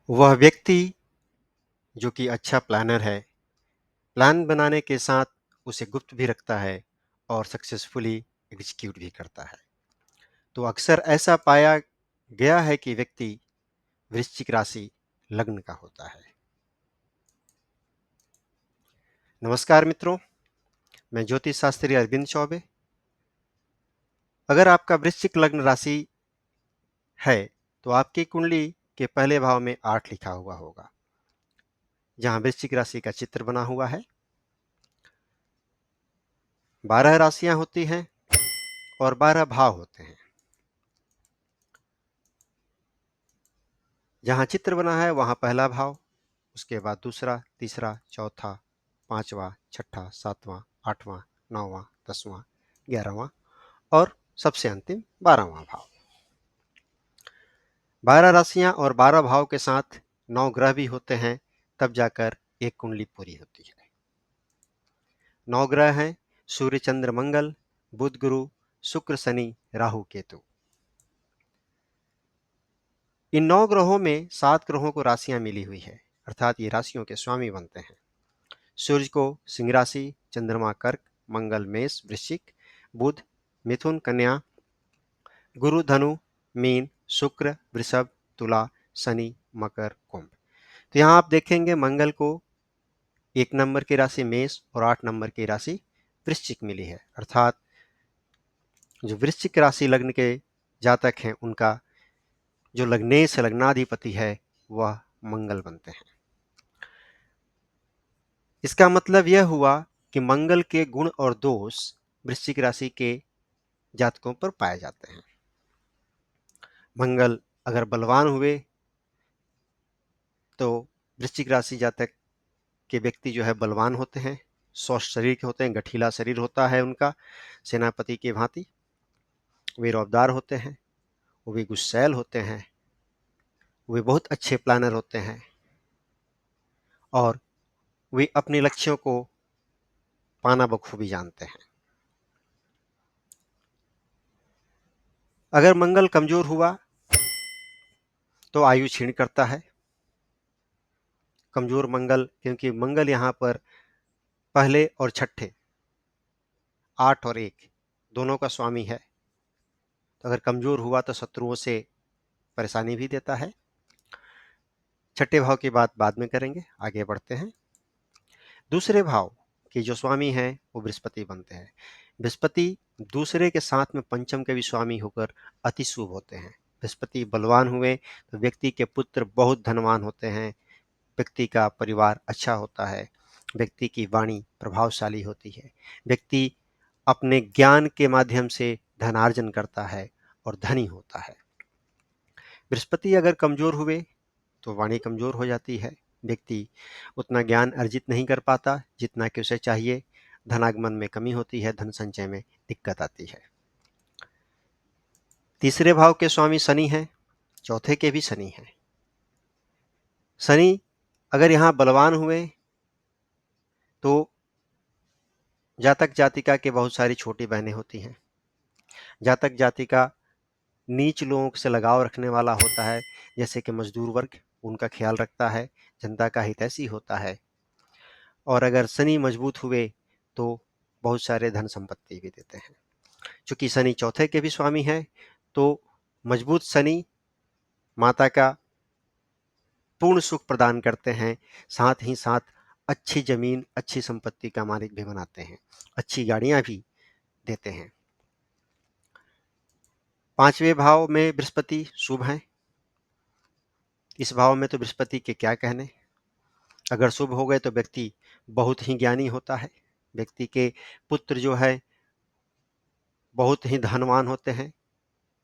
वह व्यक्ति जो कि अच्छा प्लानर है, प्लान बनाने के साथ उसे गुप्त भी रखता है और सक्सेसफुली एग्जीक्यूट भी करता है। तो अक्सर ऐसा पाया गया है कि व्यक्ति वृश्चिक राशि लग्न का होता है। नमस्कार मित्रों, मैं ज्योतिष शास्त्री अरविंद चौबे। अगर आपका वृश्चिक लग्न राशि है तो आपकी कुंडली के पहले भाव में 8 लिखा हुआ होगा, जहां वृश्चिक राशि का चित्र बना हुआ है। 12 राशियां होती हैं और 12 भाव होते हैं। जहां चित्र बना है वहां पहला भाव, उसके बाद दूसरा, तीसरा, चौथा, पांचवा, छठा, सातवां, आठवां, नौवां, 10वां, 11वां और सबसे अंतिम 12वां भाव। 12 राशियां और 12 भाव के साथ 9 ग्रह भी होते हैं, तब जाकर एक कुंडली पूरी होती है। 9 ग्रह हैं: सूर्य, चंद्र, मंगल, बुध, गुरु, शुक्र, शनि, राहु, केतु। इन 9 ग्रहों में 7 ग्रहों को राशियां मिली हुई है, अर्थात ये राशियों के स्वामी बनते हैं। सूर्य को सिंह राशि, चंद्रमा कर्क, मंगल मेष वृश्चिक, बुध मिथुन कन्या, गुरु धनु, मीन, शुक्र वृषभ, तुला, शनि मकर, कुंभ। तो यहाँ आप देखेंगे मंगल को 1 नंबर की राशि मेष और 8 नंबर की राशि वृश्चिक मिली है, अर्थात जो वृश्चिक राशि लग्न के जातक हैं उनका जो लग्नेश लग्नाधिपति है वह मंगल बनते हैं। इसका मतलब यह हुआ कि मंगल के गुण और दोष वृश्चिक राशि के जातकों पर पाए जाते हैं। मंगल अगर बलवान हुए तो वृश्चिक राशि जातक के व्यक्ति जो है बलवान होते हैं, स्वस्थ शरीर के होते हैं, गठीला शरीर होता है उनका, सेनापति की भांति। वे रौबदार होते हैं, वे गुस्सैल होते हैं, वे बहुत अच्छे प्लानर होते हैं और वे अपने लक्ष्यों को पाना बखूबी जानते हैं। अगर मंगल कमजोर हुआ तो आयु क्षीण करता है। कमजोर मंगल, क्योंकि मंगल यहाँ पर पहले और छठे 8 और 1 दोनों का स्वामी है, तो अगर कमजोर हुआ तो शत्रुओं से परेशानी भी देता है। छठे भाव की बात बाद में करेंगे, आगे बढ़ते हैं। दूसरे भाव के जो स्वामी हैं वो बृहस्पति बनते हैं। बृहस्पति दूसरे के साथ में पंचम के भी स्वामी होकर अति शुभ होते हैं। बृहस्पति बलवान हुए तो व्यक्ति के पुत्र बहुत धनवान होते हैं, व्यक्ति का परिवार अच्छा होता है, व्यक्ति की वाणी प्रभावशाली होती है, व्यक्ति अपने ज्ञान के माध्यम से धनार्जन करता है और धनी होता है। बृहस्पति अगर कमजोर हुए तो वाणी कमजोर हो जाती है, व्यक्ति उतना ज्ञान अर्जित नहीं कर पाता जितना कि उसे चाहिए, धनागमन में कमी होती है, धन संचय में दिक्कत आती है। तीसरे भाव के स्वामी शनि हैं, चौथे के भी शनि हैं। शनि अगर यहाँ बलवान हुए तो जातक जातिका के बहुत सारी छोटी बहनें होती हैं। जातक जातिका नीच लोगों से लगाव रखने वाला होता है, जैसे कि मजदूर वर्ग, उनका ख्याल रखता है, जनता का हितैषी होता है। और अगर शनि मजबूत हुए तो बहुत सारे धन संपत्ति भी देते हैं। चूंकि शनि चौथे के भी स्वामी है तो मजबूत शनि माता का पूर्ण सुख प्रदान करते हैं, साथ ही साथ अच्छी जमीन, अच्छी संपत्ति का मालिक भी बनाते हैं, अच्छी गाड़ियां भी देते हैं। 5वें भाव में बृहस्पति शुभ हैं। इस भाव में तो बृहस्पति के क्या कहने, अगर शुभ हो गए तो व्यक्ति बहुत ही ज्ञानी होता है, व्यक्ति के पुत्र जो है बहुत ही धनवान होते हैं,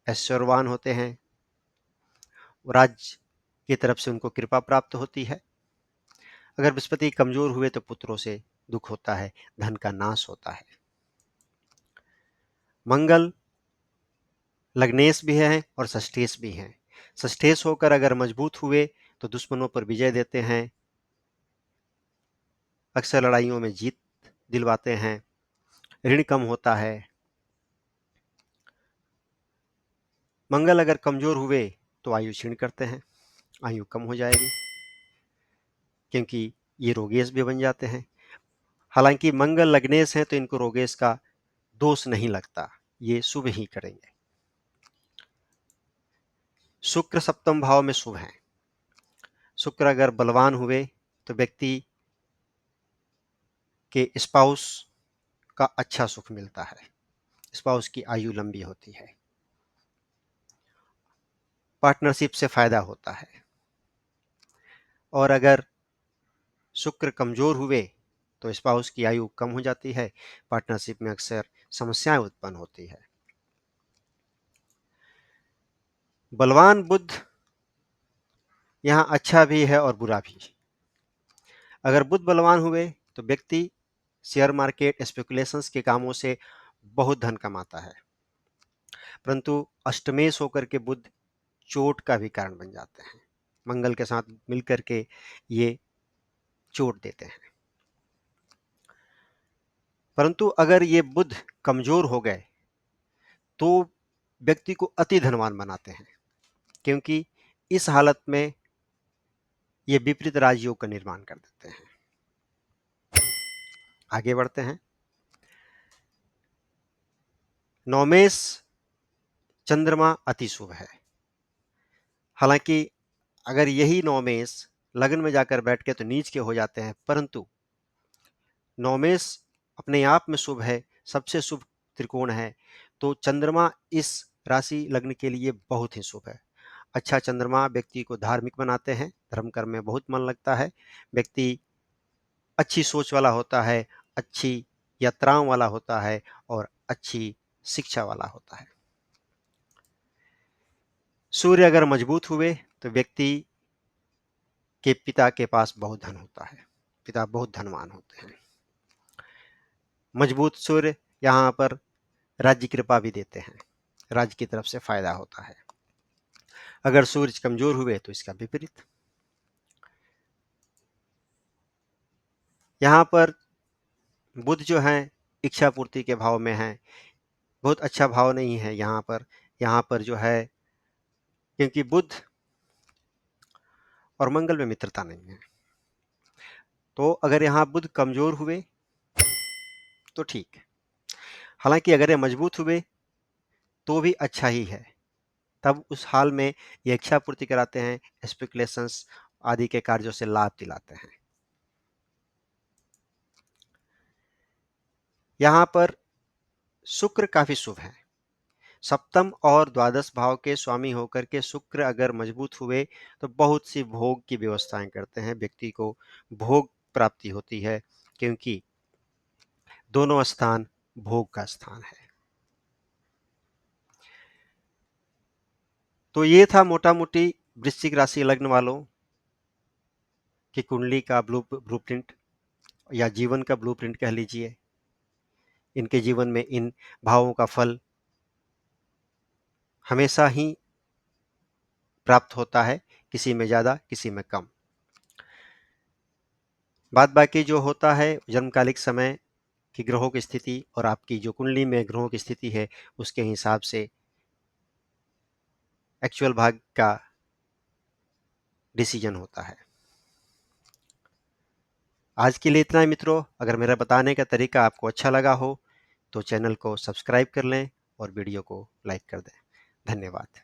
ऐश्वर्यवान होते हैं, राज्य की तरफ से उनको कृपा प्राप्त होती है। अगर बृहस्पति कमजोर हुए तो पुत्रों से दुख होता है, धन का नाश होता है। मंगल लग्नेश भी है और षष्ठेश भी है। षष्ठेश होकर अगर मजबूत हुए तो दुश्मनों पर विजय देते हैं, अक्सर लड़ाइयों में जीत दिलवाते हैं, ऋण कम होता है। मंगल अगर कमजोर हुए तो आयु क्षीण करते हैं। आयु कम हो जाएगी, क्योंकि ये रोगेश भी बन जाते हैं। हालांकि मंगल लग्नेश हैं तो इनको रोगेश का दोष नहीं लगता, ये शुभ ही करेंगे। शुक्र सप्तम भाव में शुभ है। शुक्र अगर बलवान हुए तो व्यक्ति के स्पाउस का अच्छा सुख मिलता है, स्पाउस की आयु लंबी होती है, पार्टनरशिप से फायदा होता है। और अगर शुक्र कमजोर हुए तो स्पाउस की आयु कम हो जाती है, पार्टनरशिप में अक्सर समस्याएं उत्पन्न होती है। बलवान बुध यहाँ अच्छा भी है और बुरा भी। अगर बुध बलवान हुए तो व्यक्ति शेयर मार्केट स्पेकुलेशंस के कामों से बहुत धन कमाता है, परंतु अष्टमेश होकर के बुध चोट का भी कारण बन जाते हैं, मंगल के साथ मिलकर के ये चोट देते हैं। परंतु अगर ये बुध कमजोर हो गए तो व्यक्ति को अति धनवान बनाते हैं, क्योंकि इस हालत में ये विपरीत राजयोग का निर्माण कर देते हैं। आगे बढ़ते हैं। नौमेश चंद्रमा अति शुभ है। हालांकि अगर यही नौमेश लग्न में जाकर बैठ के तो नीच के हो जाते हैं, परंतु नौमेश अपने आप में शुभ है, सबसे शुभ त्रिकोण है, तो चंद्रमा इस राशि लग्न के लिए बहुत ही शुभ है। अच्छा चंद्रमा व्यक्ति को धार्मिक बनाते हैं, धर्म कर्म में बहुत मन लगता है, व्यक्ति अच्छी सोच वाला होता है, अच्छी यात्राओं वाला होता है और अच्छी शिक्षा वाला होता है। सूर्य अगर मजबूत हुए तो व्यक्ति के पिता के पास बहुत धन होता है, पिता बहुत धनवान होते हैं। मजबूत सूर्य यहाँ पर राज्य कृपा भी देते हैं, राज्य की तरफ से फायदा होता है। अगर सूर्य कमजोर हुए तो इसका विपरीत। यहाँ पर बुध जो है इच्छा पूर्ति के भाव में है, बहुत अच्छा भाव नहीं है यहाँ पर जो है, क्योंकि बुध और मंगल में मित्रता नहीं है। तो अगर यहाँ बुध कमजोर हुए तो ठीक है, हालांकि अगर ये मजबूत हुए तो भी अच्छा ही है, तब उस हाल में ये इच्छा पूर्ति कराते हैं, स्पेकुलेशंस आदि के कार्यों से लाभ दिलाते हैं। यहाँ पर शुक्र काफी शुभ है। सप्तम और द्वादश भाव के स्वामी होकर के शुक्र अगर मजबूत हुए तो बहुत सी भोग की व्यवस्थाएं करते हैं, व्यक्ति को भोग प्राप्ति होती है, क्योंकि दोनों स्थान भोग का स्थान है। तो ये था मोटा मोटी वृश्चिक राशि लग्न वालों की कुंडली का ब्लूप्रिंट या जीवन का ब्लूप्रिंट कह लीजिए। इनके जीवन में इन भावों का फल हमेशा ही प्राप्त होता है, किसी में ज्यादा किसी में कम। बाद बाकी जो होता है जन्मकालिक समय की ग्रहों की स्थिति और आपकी जो कुंडली में ग्रहों की स्थिति है उसके हिसाब से एक्चुअल भाग का डिसीजन होता है। आज के लिए इतना ही मित्रों। अगर मेरा बताने का तरीका आपको अच्छा लगा हो तो चैनल को सब्सक्राइब कर लें और वीडियो को लाइक कर दें। धन्यवाद।